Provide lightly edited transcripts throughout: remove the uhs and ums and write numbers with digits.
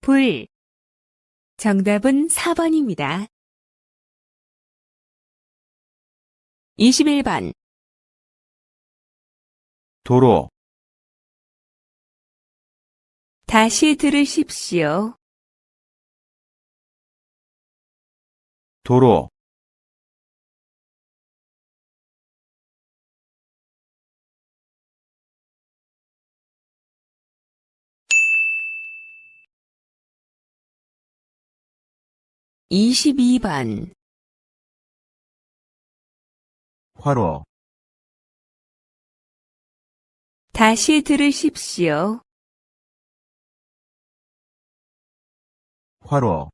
불. 정답은 4번입니다. 21번. 도로, 다시 들으십시오. 도로, 22번. 화로, 다시 들으십시오. 화로,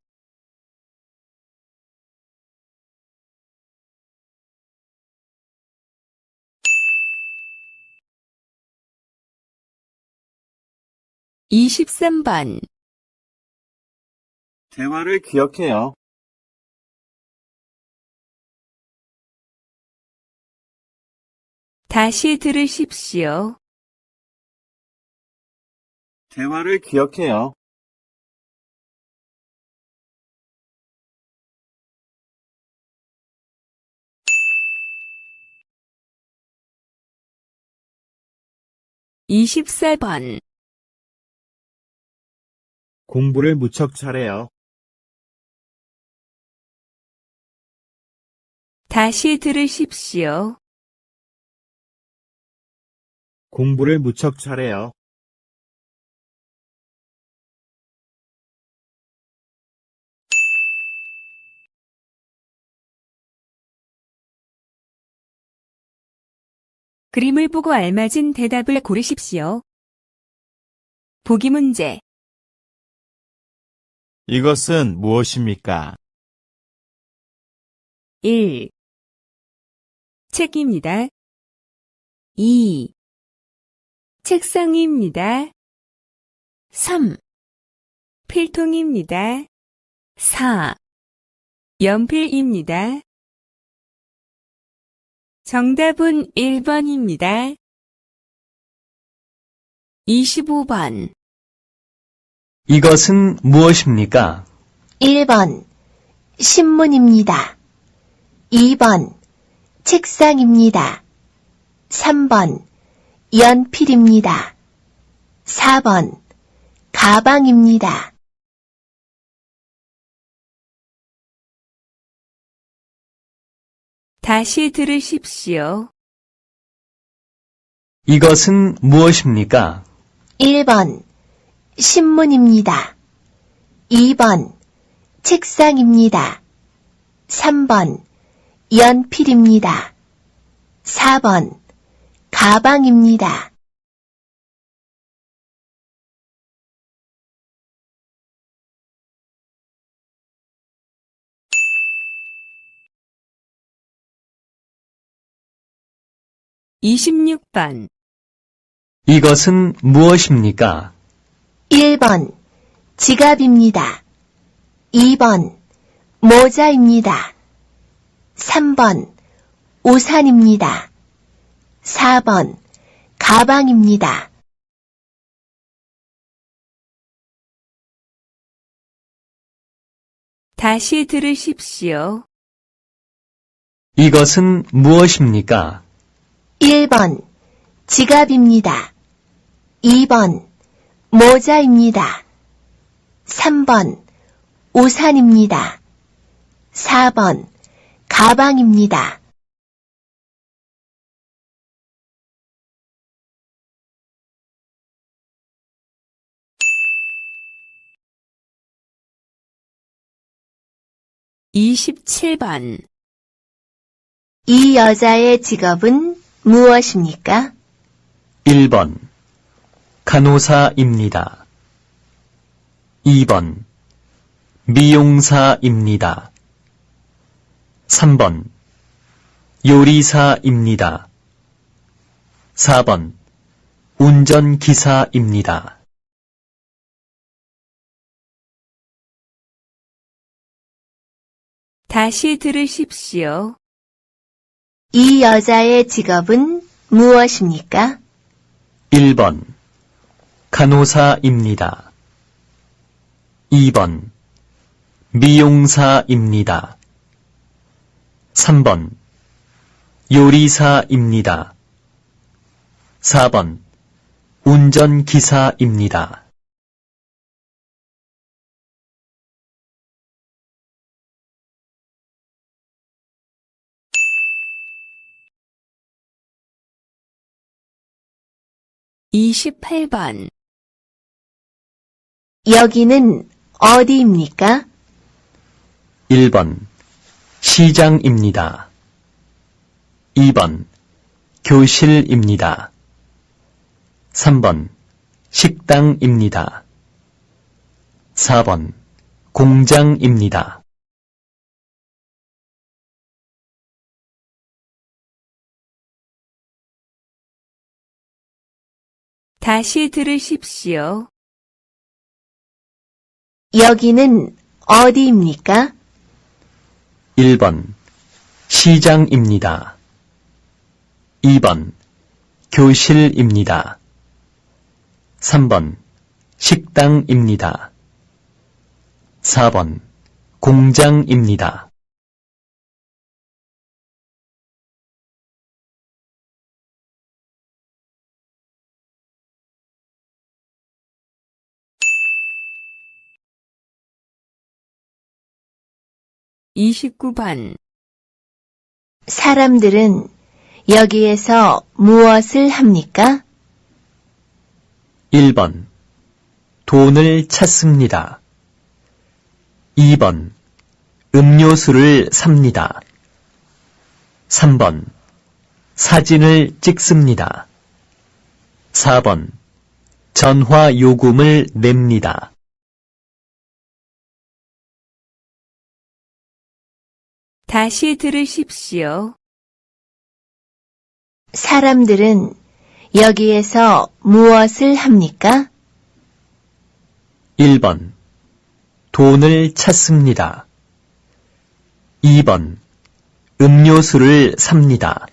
23번. 대화를 기억해요. 다시 들으십시오. 대화를 기억해요. 24번. 공부를 무척 잘해요. 다시 들으십시오. 공부를 무척 잘해요. '그림을 보고 알맞은 대답을 고르십시오. 보기 문제. 이것은 무엇입니까? 1. 책입니다. 2. 책상입니다. 3. 필통입니다. 4. 연필입니다. 정답은 1번입니다. 25번. 이것은 무엇입니까? 1번 신문입니다. 2번 책상입니다. 3번 연필입니다. 4번 가방입니다. 다시 들으십시오. 이것은 무엇입니까? 1번 신문입니다. 2번 책상입니다. 3번 연필입니다. 4번 가방입니다. (26번) 이것은 무엇입니까? 1번 지갑입니다. 2번 모자입니다. 3번 우산입니다. 4번 가방입니다. 다시 들으십시오. 이것은 무엇입니까? 1번 지갑입니다. 2번 모자입니다. 3번 우산입니다. 4번 가방입니다. (27번) 이 여자의 직업은 무엇입니까? 1번 간호사입니다. 2번 미용사입니다. 3번 요리사입니다. 4번 운전기사입니다. 다시 들으십시오. 이 여자의 직업은 무엇입니까? 1번 간호사입니다. 2번 미용사입니다. 3번 요리사입니다. 4번 운전기사입니다. 이십팔 번 여기는 어디입니까? 1번 시장입니다. 2번 교실입니다. 3번 식당입니다. 4번 공장입니다. 다시 들으십시오. 여기는 어디입니까? 1번 시장입니다. 2번 교실입니다. 3번 식당입니다. 4번 공장입니다. 이십구 번 사람들은 여기에서 무엇을 합니까? 1번 돈을 찾습니다. 2번 음료수를 삽니다. 3번 사진을 찍습니다. 4번 전화 요금을 냅니다. 다시 들으십시오. 사람들은 여기에서 무엇을 합니까? 1번 돈을 찾습니다. 2번 음료수를 삽니다.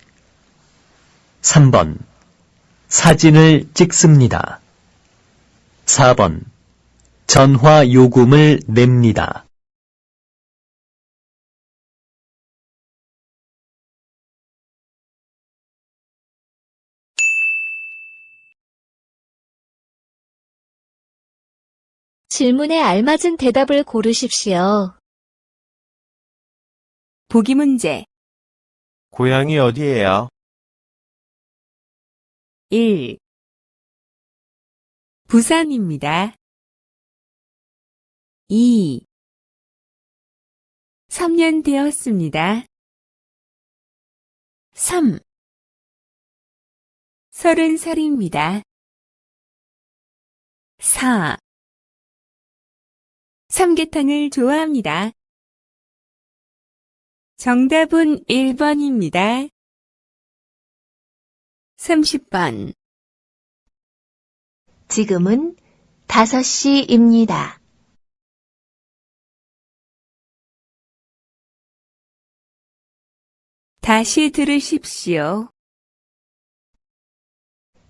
3번 사진을 찍습니다. 4번 전화 요금을 냅니다. 질문에 알맞은 대답을 고르십시오. 보기 문제 고향이 어디예요? 1. 부산입니다. 2. 3년 되었습니다. 3. 30살입니다. 4. 삼계탕을 좋아합니다. 정답은 1번입니다. 30번 지금은 5시입니다. 다시 들으십시오.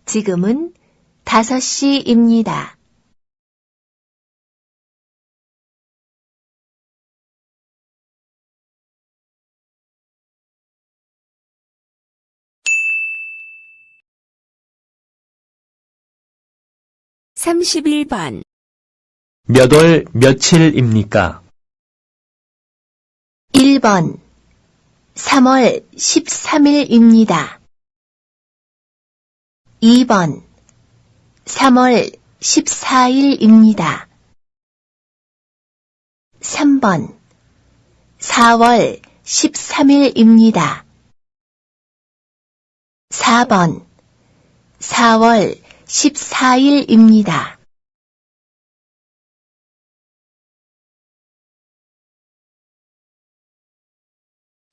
지금은 5시입니다. 삼십일 번 몇 월 며칠입니까? 1번 3월 13일입니다. 2번 3월 14일입니다. 3번 4월 13일입니다. 4번 4월 14일입니다.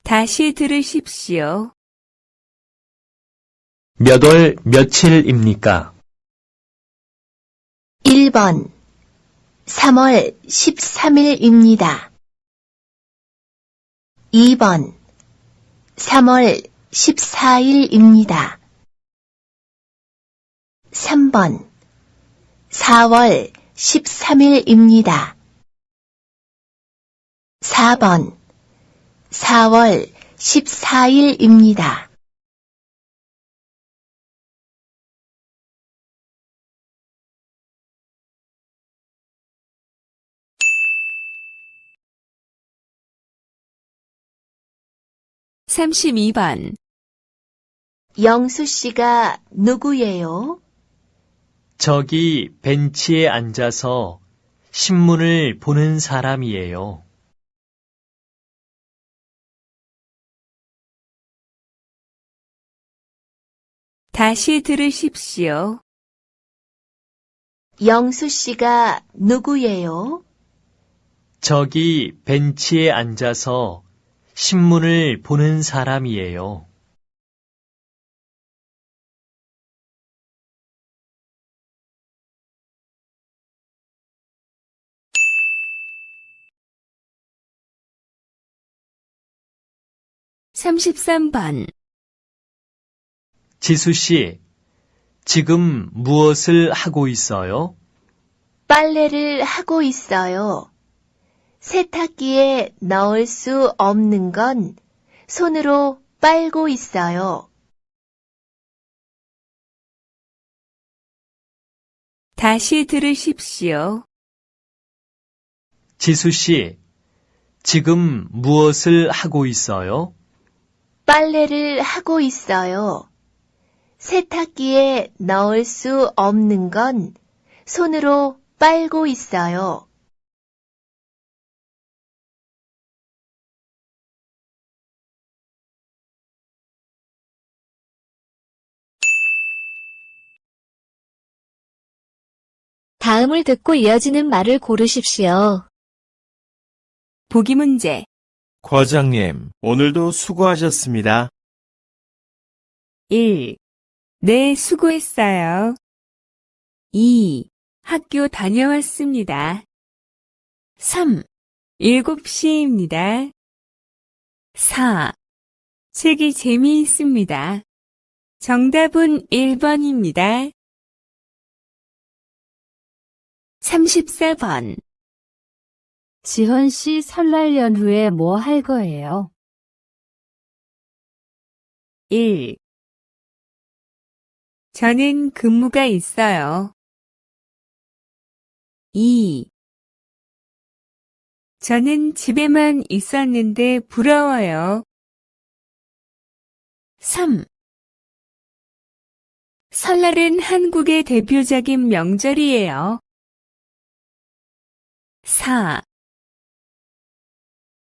다시 들으십시오. 몇 월 며칠입니까? 1번 3월 13일입니다. 2번 3월 14일입니다. 3번 4월 13일입니다. 4번 4월 14일입니다. 삼십이 번 영수 씨가 누구예요? 저기 벤치에 앉아서 신문을 보는 사람이에요. 다시 들으십시오. 영수 씨가 누구예요? 저기 벤치에 앉아서 신문을 보는 사람이에요. 삼십삼 번 지수 씨, 지금 무엇을 하고 있어요? 빨래를 하고 있어요. 세탁기에 넣을 수 없는 건 손으로 빨고 있어요. 다시 들으십시오. 지수 씨, 지금 무엇을 하고 있어요? 빨래를 하고 있어요. 세탁기에 넣을 수 없는 건 손으로 빨고 있어요. 다음을 듣고 이어지는 말을 고르십시오. 보기 문제. 과장님, 오늘도 수고하셨습니다. 1. 네, 수고했어요. 2. 학교 다녀왔습니다. 3. 7시입니다. 4. 책이 재미있습니다. 정답은 1번입니다. 34번. 지헌 씨 설날 연휴에 뭐 할 거예요? 1. 저는 근무가 있어요. 2. 저는 집에만 있었는데 부러워요. 3. 설날은 한국의 대표적인 명절이에요. 4.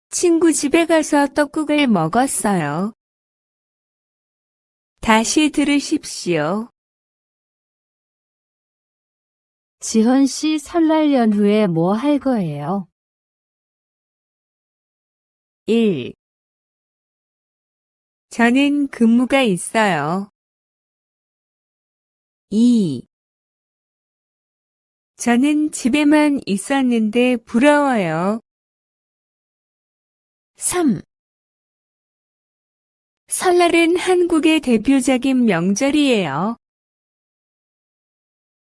친구 집에 가서 떡국을 먹었어요. 다시 들으십시오. 지헌 씨 설날 연휴에 뭐 할 거예요? 1. 저는 근무가 있어요. 2. 저는 집에만 있었는데 부러워요. 3. 설날은 한국의 대표적인 명절이에요.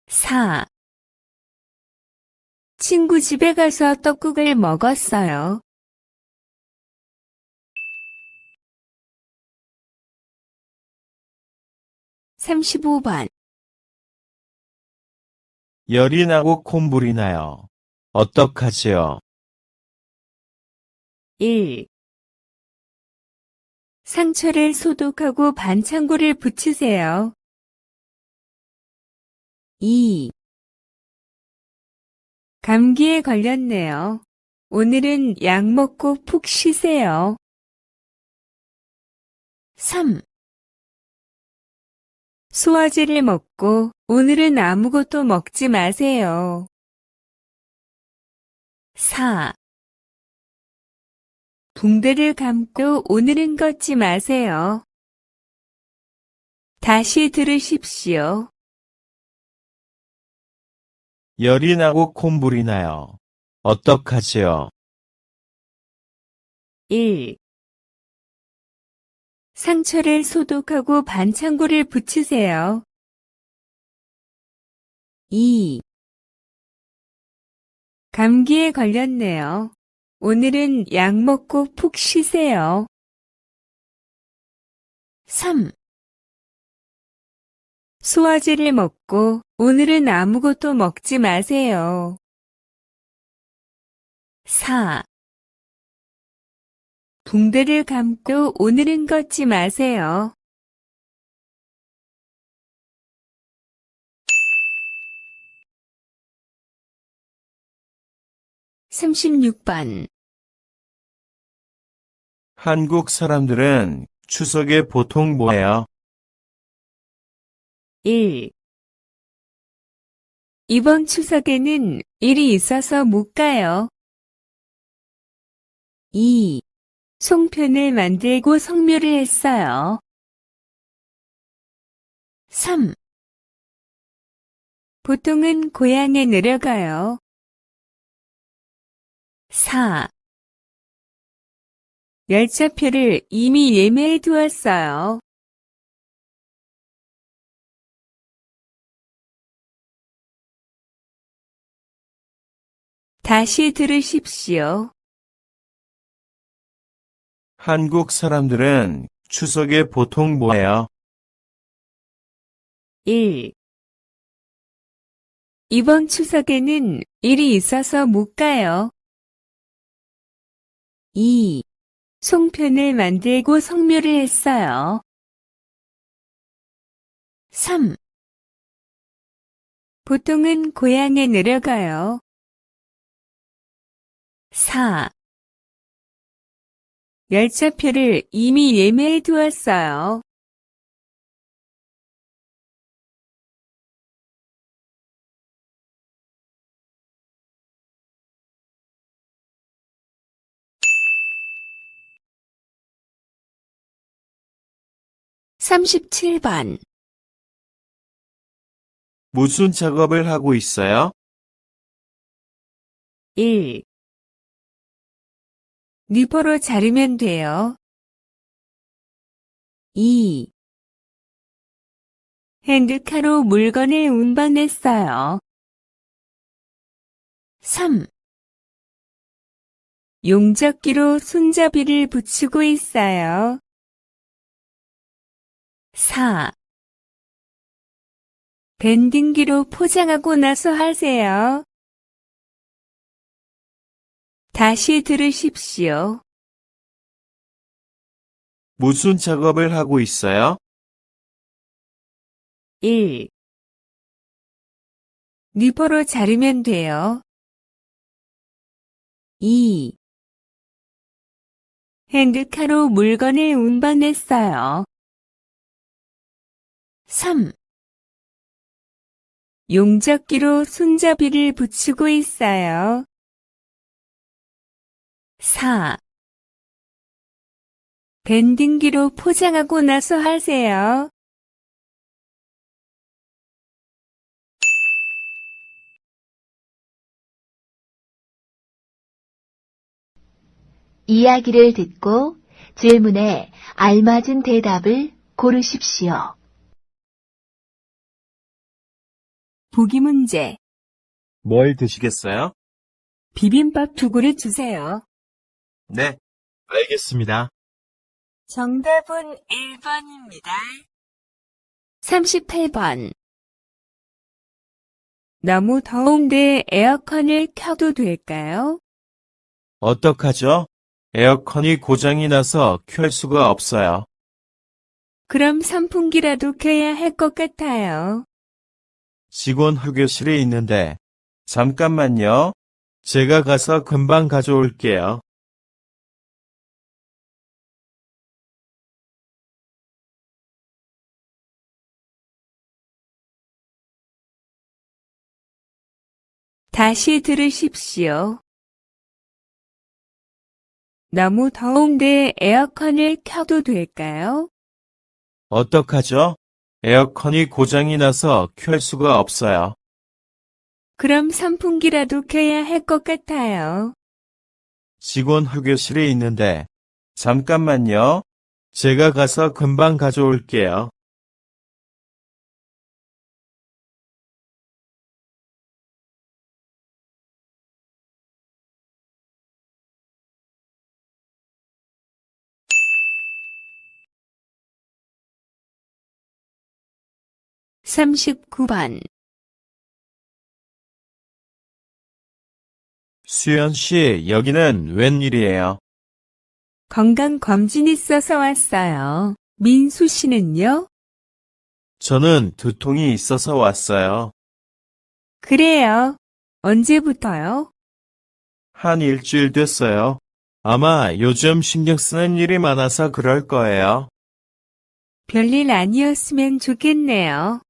4. 친구 집에 가서 떡국을 먹었어요. 35번. 열이 나고 콧물이 나요. 어떡하지요? 1. 상처를 소독하고 반창고를 붙이세요. 2. 감기에 걸렸네요. 오늘은 약 먹고 푹 쉬세요. 3. 소화제를 먹고 오늘은 아무것도 먹지 마세요. 4. 붕대를 감고 오늘은 걷지 마세요. 다시 들으십시오. 열이 나고 콧물이 나요. 어떡하지요? 1. 상처를 소독하고 반창고를 붙이세요. 2. 감기에 걸렸네요. 오늘은 약 먹고 푹 쉬세요. 3. 소화제를 먹고 오늘은 아무것도 먹지 마세요. 4. 붕대를 감고 오늘은 걷지 마세요. 36번. 한국 사람들은 추석에 보통 뭐 해요? 1. 이번 추석에는 일이 있어서 못 가요. 2. 송편을 만들고 성묘를 했어요. 3. 보통은 고향에 내려가요. 4. 열차표를 이미 예매해 두었어요. 다시 들으십시오. 한국 사람들은 추석에 보통 뭐 해요? 1. 이번 추석에는 일이 있어서 못 가요. 2. 송편을 만들고 성묘를 했어요. 3. 보통은 고향에 내려가요. 4. 열차표를 이미 예매해 두었어요. (37번) 무슨 작업을 하고 있어요? 1. 니퍼로 자르면 돼요. 2. 핸드카로 물건을 운반했어요. 3. 용접기로 손잡이를 붙이고 있어요. 4. 밴딩기로 포장하고 나서 하세요. 다시 들으십시오. 무슨 작업을 하고 있어요? 1. 니퍼로 자르면 돼요. 2. 핸드카로 물건을 운반했어요. 3. 용접기로 손잡이를 붙이고 있어요. 4. 밴딩기로 포장하고 나서 하세요. 이야기를 듣고 질문에 알맞은 대답을 고르십시오. 보기 문제. 뭘 드시겠어요? 비빔밥 2그릇 주세요. 네, 알겠습니다. 정답은 1번입니다. 38번. 너무 더운데 에어컨을 켜도 될까요? 어떡하죠? 에어컨이 고장이 나서 켤 수가 없어요. 그럼 선풍기라도 켜야 할 것 같아요. 직원 휴게실에 있는데, 잠깐만요. 제가 가서 금방 가져올게요. 다시 들으십시오. 너무 더운데 에어컨을 켜도 될까요? 어떡하죠? 에어컨이 고장이 나서 켤 수가 없어요. 그럼 선풍기라도 켜야 할 것 같아요. 직원 휴게실에 있는데, 잠깐만요. 제가 가서 금방 가져올게요. 39번. 수연 씨, 여기는 웬일이에요? 건강검진 있어서 왔어요. 민수 씨는요? 저는 두통이 있어서 왔어요. 그래요. 언제부터요? 한 일주일 됐어요. 아마 요즘 신경 쓰는 일이 많아서 그럴 거예요. 별일 아니었으면 좋겠네요.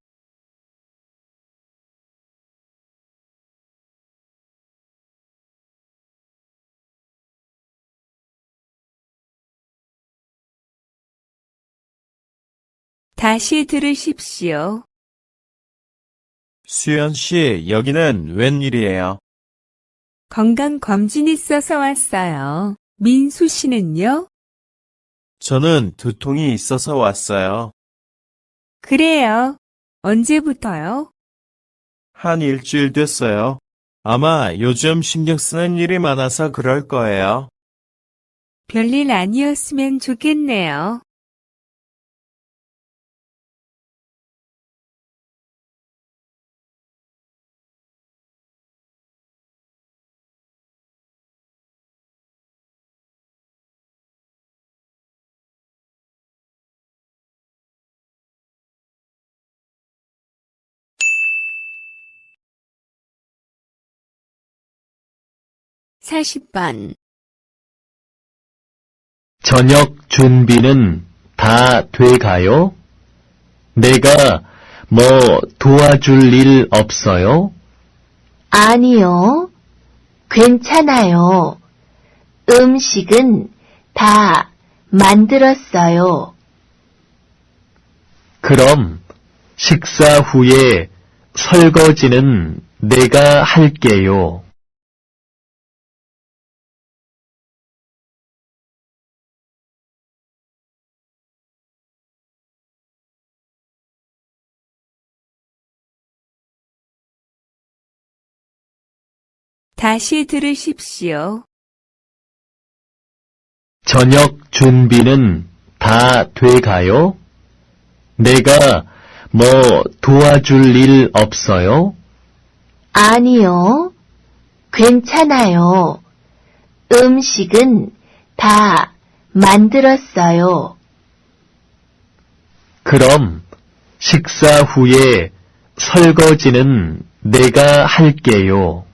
다시 들으십시오. 수연 씨, 여기는 웬일이에요? 건강검진 있어서 왔어요. 민수 씨는요? 저는 두통이 있어서 왔어요. 그래요. 언제부터요? 한 일주일 됐어요. 아마 요즘 신경 쓰는 일이 많아서 그럴 거예요. 별일 아니었으면 좋겠네요. (40번) 저녁 준비는 다 돼가요? 내가 뭐 도와줄 일 없어요? 아니요. 괜찮아요. 음식은 다 만들었어요. 그럼 식사 후에 설거지는 내가 할게요. 다시 들으십시오. 저녁 준비는 다 돼가요? 내가 뭐 도와줄 일 없어요? 아니요. 괜찮아요. 음식은 다 만들었어요. 그럼 식사 후에 설거지는 내가 할게요.